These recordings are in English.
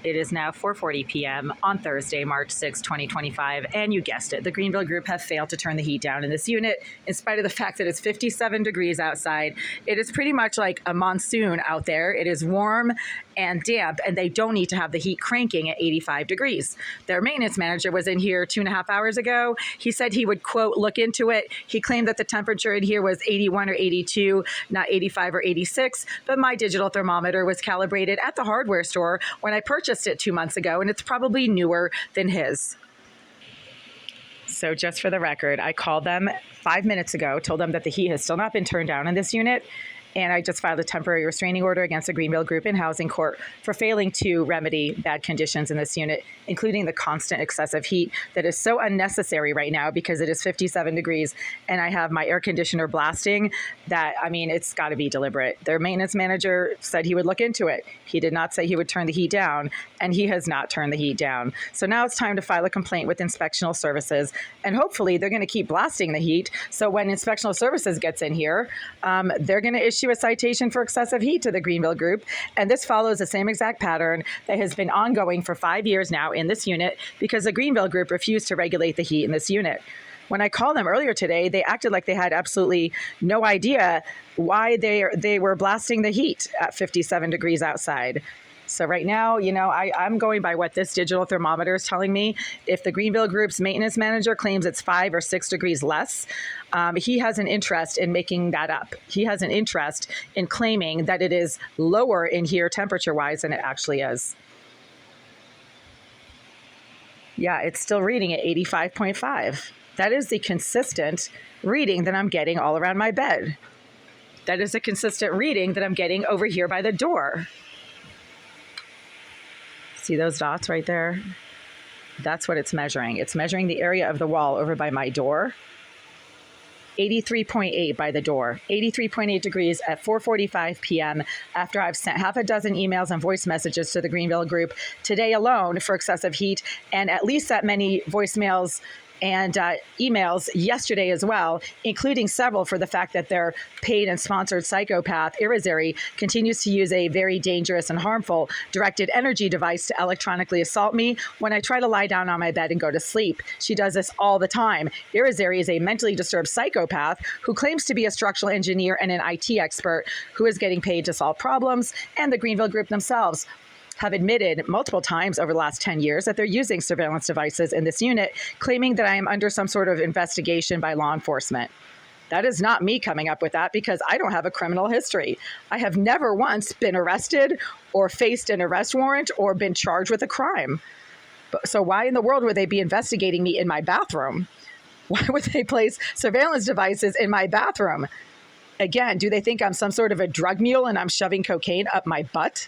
It is now 4:40 p.m. on Thursday, March 6, 2025, and you guessed it, the Greenville Group have failed to turn the heat down in this unit, in spite of the fact that it's 57 degrees outside. It is pretty much like a monsoon out there. It is warm and damp, and they don't need to have the heat cranking at 85 degrees. Their maintenance manager was in here 2.5 hours ago. He said he would, quote, look into it. He claimed that the temperature in here was 81 or 82, not 85 or 86, but my digital thermometer was calibrated at the hardware store when I purchased it 2 months ago, and it's probably newer than his. So just for the record, I called them 5 minutes ago, told them that the heat has still not been turned down in this unit, and I just filed a temporary restraining order against the Greenville Group in housing court for failing to remedy bad conditions in this unit, including the constant excessive heat that is so unnecessary right now because it is 57 degrees and I have my air conditioner blasting. That, I mean, it's got to be deliberate. Their maintenance manager said he would look into it. He did not say he would turn the heat down, and he has not turned the heat down. So now it's time to file a complaint with Inspectional Services, and hopefully they're going to keep blasting the heat. So when Inspectional Services gets in here, they're going to issue a citation for excessive heat to the Greenville Group. And this follows the same exact pattern that has been ongoing for 5 years now in this unit because the Greenville Group refused to regulate the heat in this unit. When I called them earlier today, they acted like they had absolutely no idea why they were blasting the heat at 57 degrees outside. So right now, I'm going by what this digital thermometer is telling me. If the Greenville Group's maintenance manager claims it's 5 or 6 degrees less, he has an interest in making that up. He has an interest in claiming that it is lower in here temperature-wise than it actually is. Yeah, it's still reading at 85.5. That is the consistent reading that I'm getting all around my bed. That is a consistent reading that I'm getting over here by the door. See those dots right there? That's what it's measuring. It's measuring the area of the wall over by my door. 83.8 by the door, 83.8 degrees at 4:45 p.m. after I've sent half a dozen emails and voice messages to the Greenville Group today alone for excessive heat, and at least that many voicemails and emails yesterday as well, including several for the fact that their paid and sponsored psychopath, Irizarry, continues to use a very dangerous and harmful directed energy device to electronically assault me when I try to lie down on my bed and go to sleep. She does this all the time. Irizarry is a mentally disturbed psychopath who claims to be a structural engineer and an IT expert who is getting paid to solve problems, and the Greenville Group themselves have admitted multiple times over the last 10 years that they're using surveillance devices in this unit, claiming that I am under some sort of investigation by law enforcement. That is not me coming up with that because I don't have a criminal history. I have never once been arrested or faced an arrest warrant or been charged with a crime. So why in the world would they be investigating me in my bathroom? Why would they place surveillance devices in my bathroom? Again, do they think I'm some sort of a drug mule and I'm shoving cocaine up my butt?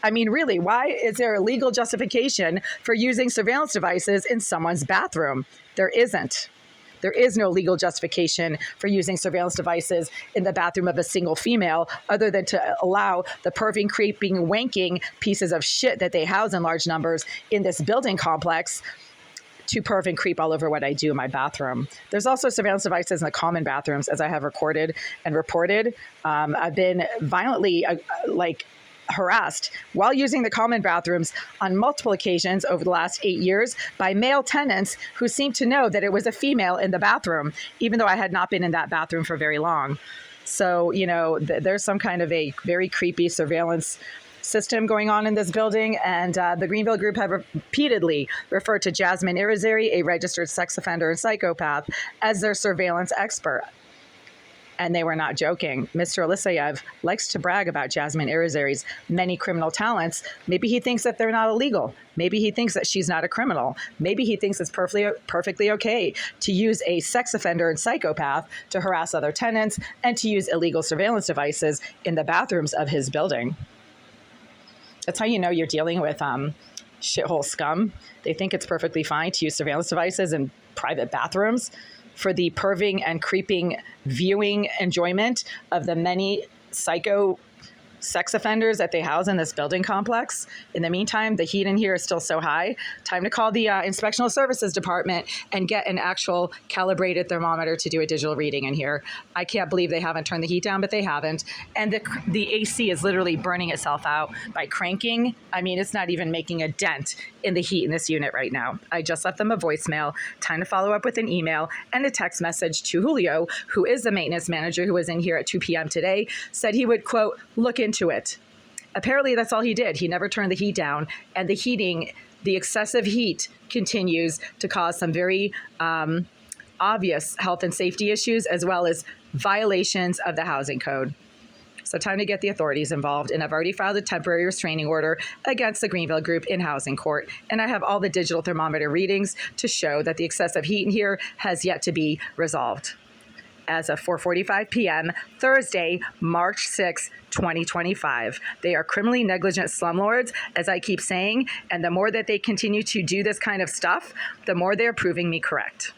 I mean, really, why is there a legal justification for using surveillance devices in someone's bathroom? There isn't. There is no legal justification for using surveillance devices in the bathroom of a single female other than to allow the perving, creeping, wanking pieces of shit that they house in large numbers in this building complex to perv and creep all over what I do in my bathroom. There's also surveillance devices in the common bathrooms, as I have recorded and reported. I've been violently harassed while using the common bathrooms on multiple occasions over the last 8 years by male tenants who seemed to know that it was a female in the bathroom, even though I had not been in that bathroom for very long. So, there's some kind of a very creepy surveillance system going on in this building, and the Greenville Group have repeatedly referred to Jasmine Irizarry, a registered sex offender and psychopath, as their surveillance expert. And they were not joking. Mr. Elisayev likes to brag about Jasmine Irizarry's many criminal talents. Maybe he thinks that they're not illegal. Maybe he thinks that she's not a criminal. Maybe he thinks it's perfectly okay to use a sex offender and psychopath to harass other tenants and to use illegal surveillance devices in the bathrooms of his building. That's how you know you're dealing with shithole scum. They think it's perfectly fine to use surveillance devices in private bathrooms for the perving and creeping viewing enjoyment of the many psycho sex offenders that they house in this building complex. In the meantime, the heat in here is still so high. Time to call the Inspectional Services Department and get an actual calibrated thermometer to do a digital reading in here. I can't believe they haven't turned the heat down, but they haven't. And the AC is literally burning itself out by cranking. I mean, it's not even making a dent in the heat in this unit right now. I just left them a voicemail. Time to follow up with an email and a text message to Julio, who is the maintenance manager who was in here at 2 p.m. today, said he would, quote, look into it. Apparently, that's all he did. He never turned the heat down. And the excessive heat continues to cause some very obvious health and safety issues, as well as violations of the housing code. So time to get the authorities involved. And I've already filed a temporary restraining order against the Greenville Group in housing court. And I have all the digital thermometer readings to show that the excessive heat in here has yet to be resolved. As of 4:45 p.m., Thursday, March 6, 2025. They are criminally negligent slumlords, as I keep saying, and the more that they continue to do this kind of stuff, the more they're proving me correct.